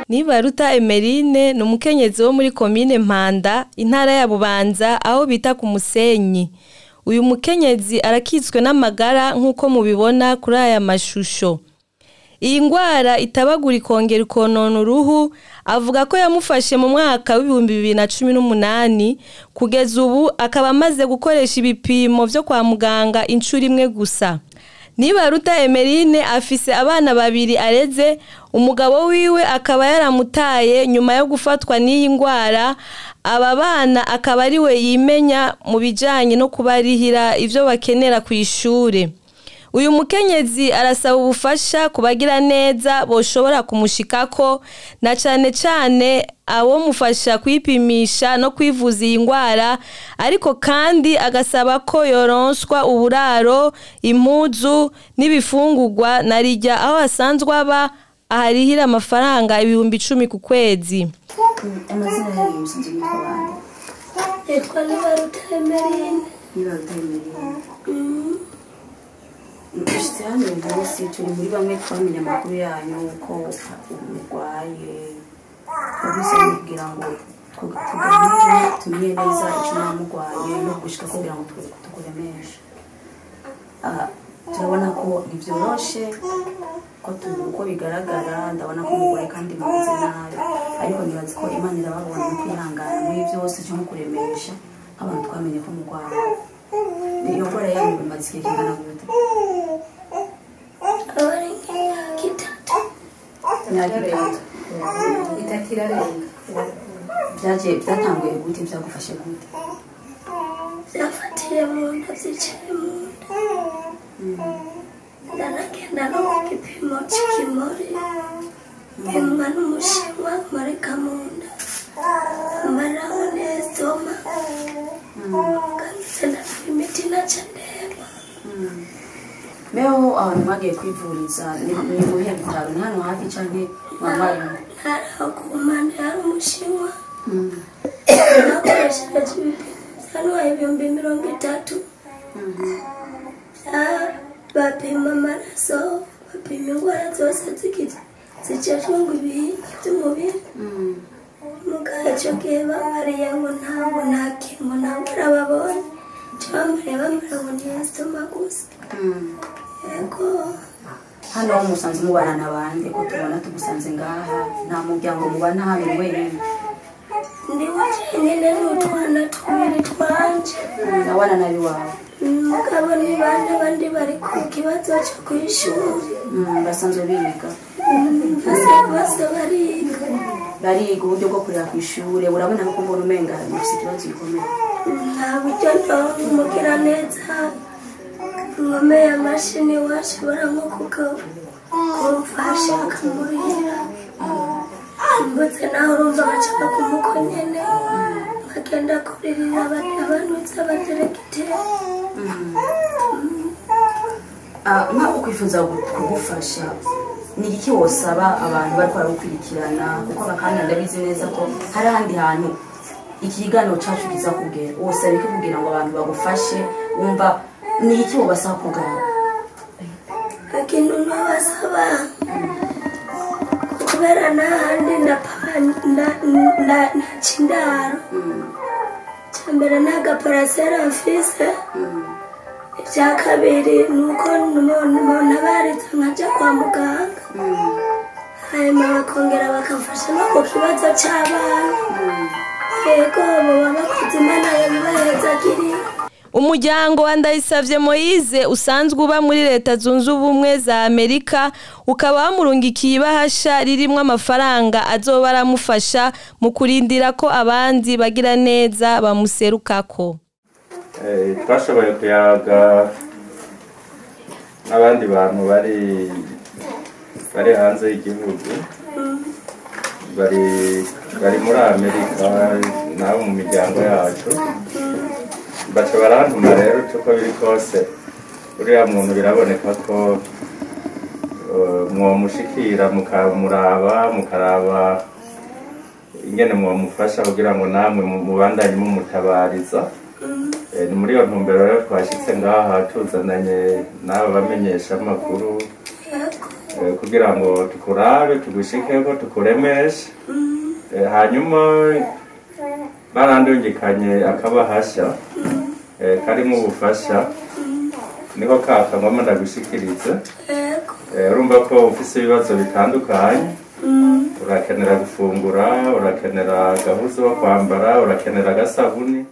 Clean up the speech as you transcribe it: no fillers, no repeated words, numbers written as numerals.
Nibaruta Emeline ni umukenyezi wo muri komine Mpanda intara ya Bubanza aho bita ku Musenyi. Uyu mukenyezi arakitswe n'amagara nk'uko mubibona kuri aya mashusho. Iyi ngwara itabagura ikongera ikonona uruhu avuga ko yamufashe mu mwaka w'2018 kugeza ubu akaba amaze gukoresha ibipimo vyo kwa muganga incuro imwe gusa. Nibaruta Emeline afise abana babiri areze, umugabo wiwe akaba yaramutaye nyuma yo gufatwa n'iyi ngwara. Aba bana akaba ari we yimenya mu bijanye no kubarihira ivyo bakenera ku ishure. Uyu mukenyezi arasaba ubufasha kubagira neza boshobora kumushikako na cane abo mufasha kwipimisha no kwivuza iyi ngwara, ariko kandi agasaba ko yoronswa uburaro, impuzu n'ibifungurwa narirya aho asanzwe aba aharihira amafaranga 10,000 ku kwezi. Amazina yawe musinzi mwabandi. Yitwa Nibaruta Emeline. Nibaruta Emeline. Ndashitse hano bose turi muri bamwe twamenya amakuru yanyu uko umurwaye ubise kugira ngo tumenye neza icyo namurwaye no gushika kugira ngo tukuremeshe. Turabona ko ntivyoroshe ko bigaragara, ndabona ko umurwaye kandi mwize nabi, ariko nibazi ko Imana irababona no kwihangana muri byose cyo kuremesha abantu twamenye ko umurwaye. Iyo ngwara yanyu bimaze igihe kingana gute? Byatanguye gute, byagufashe gute? Byafatiye mu nda, byicaye mu nda. Ndanagenda no ku gipimo cy'ikimori, mpimwa n'umushinwa mareka mu nda, amaraho n'esitoma, kandi ndafite imiti naca ndeba. Meho abantu bagiye kwivuriza ni mu bihe bitaro, ni hano hafi canke mwabaye? Naraho ku mpande hari umushinwa, nakoresheje ibipimo bya 30,000. Bapima amaraso, bapima ingwara zose zicishwa ngo ibintu by'umubiri. Mugaco gihe bamariye ngo ntabwo ntakintu ntabwo arababonye, bamariye ngo ntiyasoma gusa. Yego. Hano musanze mubana n'abandi ko tubona tugusanze ngaha, nta muryango mubana hano wenyine? Ndi wenyine n'utwana tubiri twanje. Abana nabi wawe? Mugabo ni bane bandi bari ku kibazo cyo kwishuri. Basanzwe biga? Bose bariga. Bariga uburyo bwo kurera ku ishure, urabona ko mbona umenga ufite ikibazo gikomeye? Nta buryo ndumugira neza, nkomeye amashini washobora nko kumfasha akamurira. Mbutse naho urumva bacaka kumuko nyene, bakenda kuririra abanutse abaderegiteri. Nka ukwifuza kugufasha, ni iki wosaba abantu bari kwaragukurikirana? Kuko bakanya ndabizi neza ko hari ahandi hantu ikiganiro cacu kiza kugera. Wosaba iki kugira ngo abantu bagufashe? Wumva ni iki wobasaba kugana? Ikintu nabasaba kubera n'ahandi ndacindaro, cyambere n'agaparasera mfise, icya kabiri nuko umuntu abaritse nkajya kwa muganga, hanyuma bakongera bakamfasha no ku kibazo cy'abana. Yego baba bakoze, Imana yabibahezagiriye. Umuryango wa Ndayisavye Moise usanzwe uba muri Leta Zunze Ubumwe za Amerika ukaba wamurungikiye ibahasha ririmwo amafaranga azoba aramufasha mu kurindira ko abandi bagira neza bamuserukako. Twashoboye kuyaga n'abandi bantu bari hanze y'igihugu, bari muri Amerika nabo mu miryango yacu. Baca barantuma rero uko biri kose uriya muntu biraboneka ko mwomushikira mukaraba ingene mwomufasha kugira ngo namwe mubandanye mumutabariza. Ni muri iyo ntumbero rero twashitse ngaha tuzananye n'aba bamenyesha amakuru kugira ngo tukurabe tugushikeko tukuremeshe hanyuma barandungikanye akabahasha karimo ubufasha niko kakangwamo ndagushikiriza urumva ko ufise ibibazo bitandukanye urakenera gufungura urakenera agahuzu ko kwambara urakenera agasabuni